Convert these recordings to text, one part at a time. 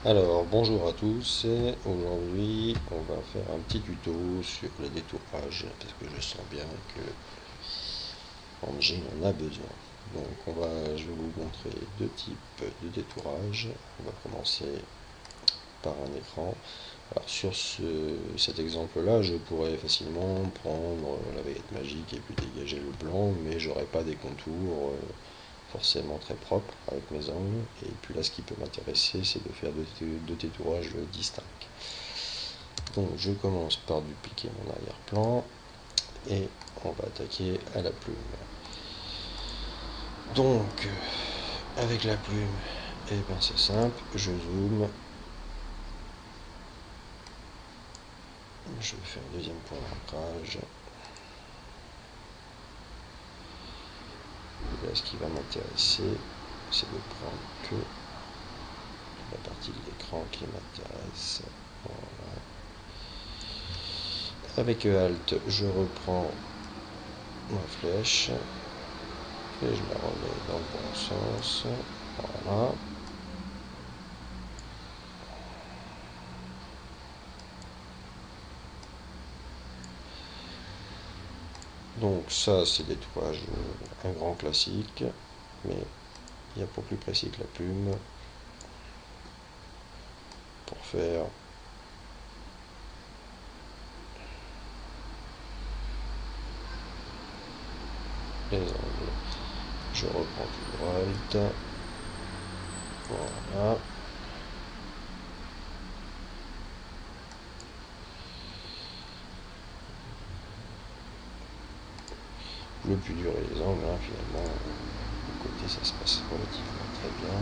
Alors, bonjour à tous. Aujourd'hui, on va faire un petit tuto sur les détourages parce que je sens bien que Angie en a besoin. Donc, je vais vous montrer deux types de détourage. On va commencer par un écran. Alors, cet exemple-là, je pourrais facilement prendre la baguette magique et puis dégager le blanc, mais j'aurais pas des contours forcément très propres avec mes angles. Et puis là, ce qui peut m'intéresser, c'est de faire deux détourages distincts. Donc je commence par dupliquer mon arrière-plan et on va attaquer à la plume. Donc avec la plume, et ben c'est simple, je zoome, je fais un deuxième point d'ancrage. Là ce qui va m'intéresser, c'est de prendre que la partie de l'écran qui m'intéresse. Voilà. Avec Alt, je reprends ma flèche et je la remets dans le bon sens. Voilà. Donc ça c'est des tourages, un grand classique, mais il y a pour plus précis que la plume pour faire les angles. Je reprends tout droit, voilà. Le plus dur est les angles, hein, finalement, de côté ça se passe relativement très bien.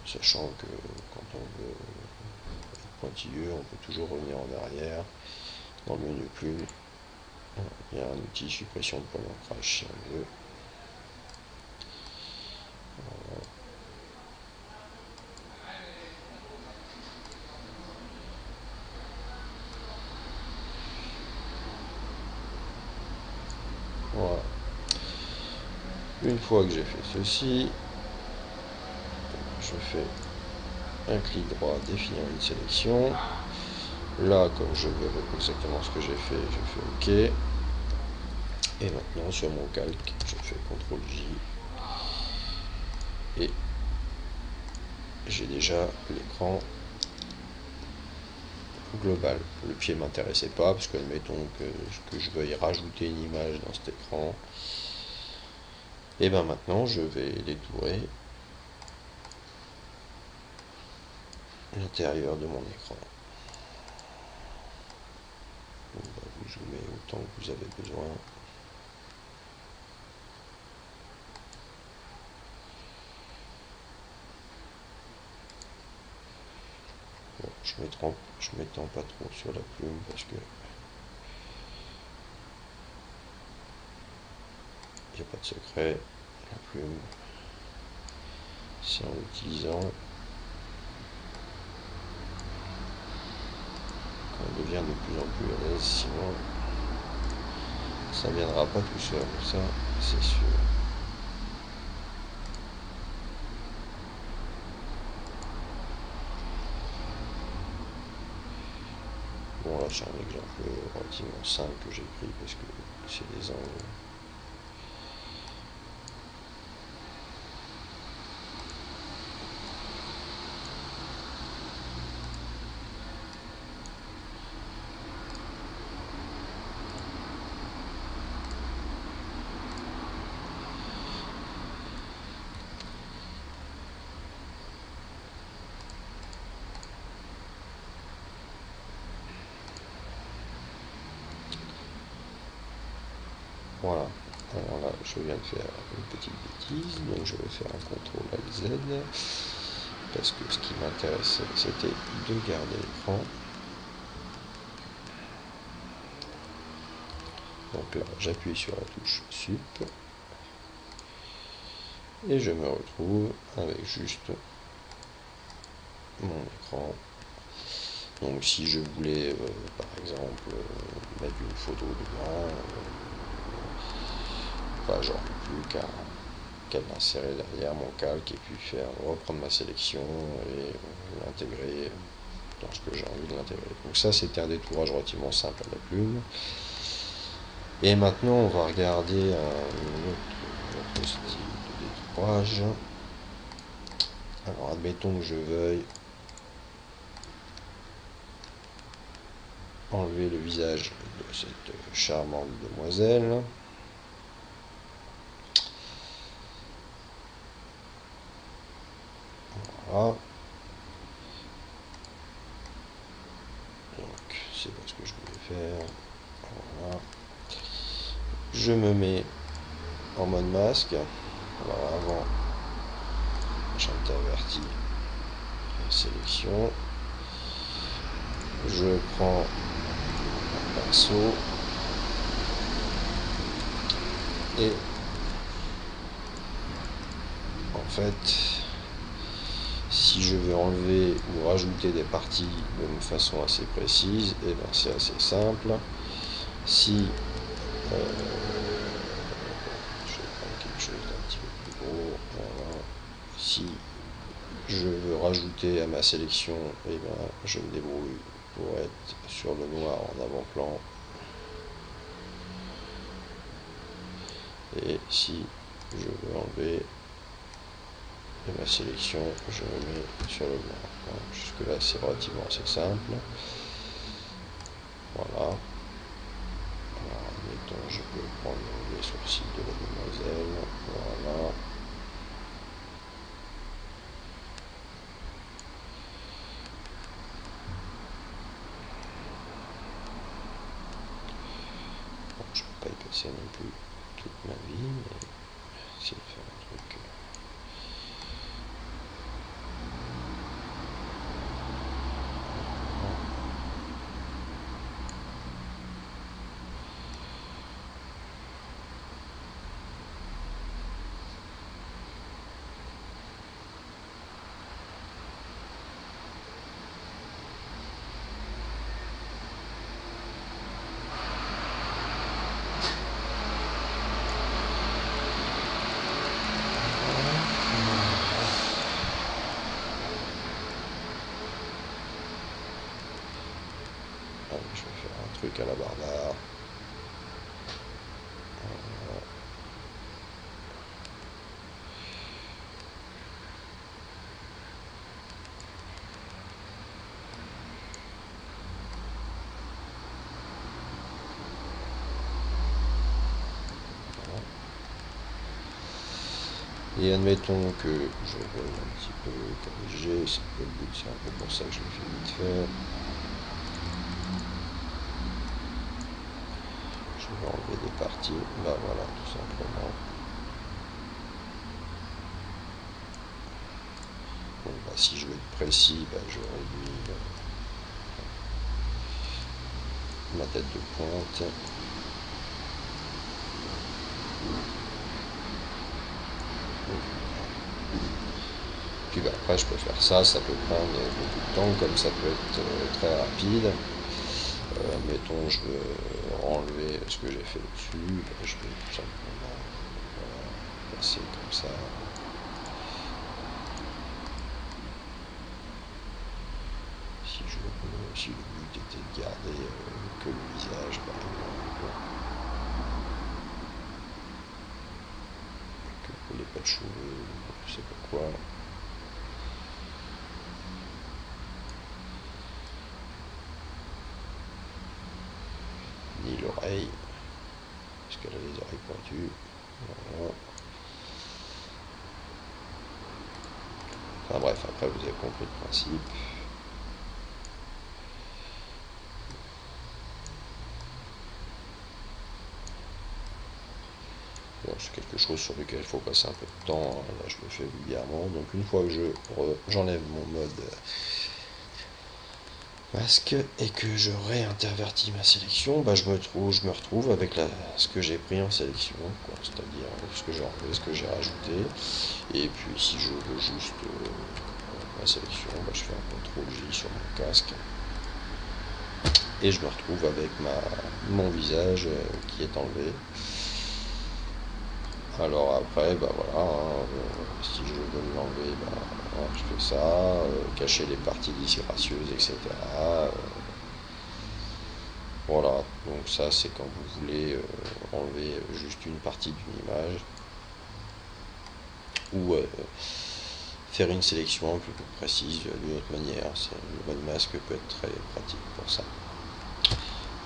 Sachant que quand on veut être pointilleux, on peut toujours revenir en arrière. Dans le menu plume, il y a un outil suppression de point d'ancrage si on veut. Voilà. Une fois que j'ai fait ceci, je fais un clic droit définir une sélection. Là, comme je veux exactement ce que j'ai fait, je fais OK. Et maintenant, sur mon calque, je fais CTRL J. Et j'ai déjà l'écran global. Le pied ne m'intéressait pas, parce que admettons que je veuille rajouter une image dans cet écran. Et bien maintenant, je vais détourer l'intérieur de mon écran. On va vous zoomer autant que vous avez besoin. Bon, je m'étends pas trop sur la plume parce que il n'y a pas de secret. La plume, c'est en l'utilisant qu'on devient de plus en plus à l'aise, sinon ça ne viendra pas tout seul, ça c'est sûr. Bon là c'est un exemple relativement simple que j'ai pris parce que c'est des angles. Voilà, alors là je viens de faire une petite bêtise, donc je vais faire un CTRL ALT Z parce que ce qui m'intéressait c'était de garder l'écran. Donc là j'appuie sur la touche Sup et je me retrouve avec juste mon écran. Donc si je voulais par exemple mettre une photo dedans, j'aurais plus qu'à l'insérer derrière mon calque et puis reprendre ma sélection et l'intégrer lorsque j'ai envie de l'intégrer. Donc ça, c'était un détourage relativement simple à la plume. Et maintenant, on va regarder un autre style de détourage. Alors, admettons que je veuille enlever le visage de cette charmante demoiselle. Voilà. Donc, c'est pas ce que je voulais faire. Voilà. Je me mets en mode masque. Alors avant, j'intervertis la sélection. Je prends un pinceau et en fait, si je veux enlever ou rajouter des parties de façon assez précise, et bien c'est assez simple. Si je vais prendre quelque chose d'un petit peu plus gros, voilà. Si je veux rajouter à ma sélection, et bien je me débrouille pour être sur le noir en avant-plan. Et si je veux enlever de ma sélection, je me mets sur le blanc. Voilà. Jusque là c'est relativement assez simple. Voilà. Alors, admettons, je peux prendre les sourcils de la demoiselle. Voilà. Bon, je ne peux pas y passer non plus toute ma vie, mais essayer de faire un truc. Je vais faire un truc à la barbare. Et admettons que je veuille un petit peu corriger, c'est un peu le but, c'est un peu pour ça que je le fais vite fait. Je vais enlever des parties, bah voilà, tout simplement. Donc bah, si je veux être précis, bah, je réduis ma tête de pointe. Puis bah, après je peux faire ça, ça peut prendre beaucoup de temps, comme ça peut être très rapide. Mettons je veux enlever ce que j'ai fait dessus, bah, je vais tout simplement passer comme ça. Si le but était de garder que le visage par exemple, que les pas de cheveux, je sais pas quoi. Ni l'oreille, parce qu'elle a les oreilles pointues. Voilà. Enfin bref, après vous avez compris le principe. Bon, c'est quelque chose sur lequel il faut passer un peu de temps. Là, je le fais vulgairement. Donc une fois que j'enlève mon mode masque et que je réintervertis ma sélection, bah, je me retrouve avec ce que j'ai pris en sélection, c'est-à-dire ce que j'ai enlevé, ce que j'ai rajouté. Et puis si je veux juste ma sélection, je fais un CTRL J sur mon casque et je me retrouve avec mon visage qui est enlevé. Alors après, voilà, si je veux l'enlever, voilà, je fais ça, cacher les parties disgracieuses, etc. Voilà, donc ça c'est quand vous voulez enlever juste une partie d'une image ou faire une sélection un peu plus précise d'une autre manière. Le mode masque peut être très pratique pour ça.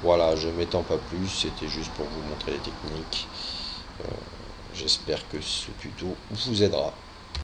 Voilà, je ne m'étends pas plus, c'était juste pour vous montrer les techniques. J'espère que ce tuto vous aidera.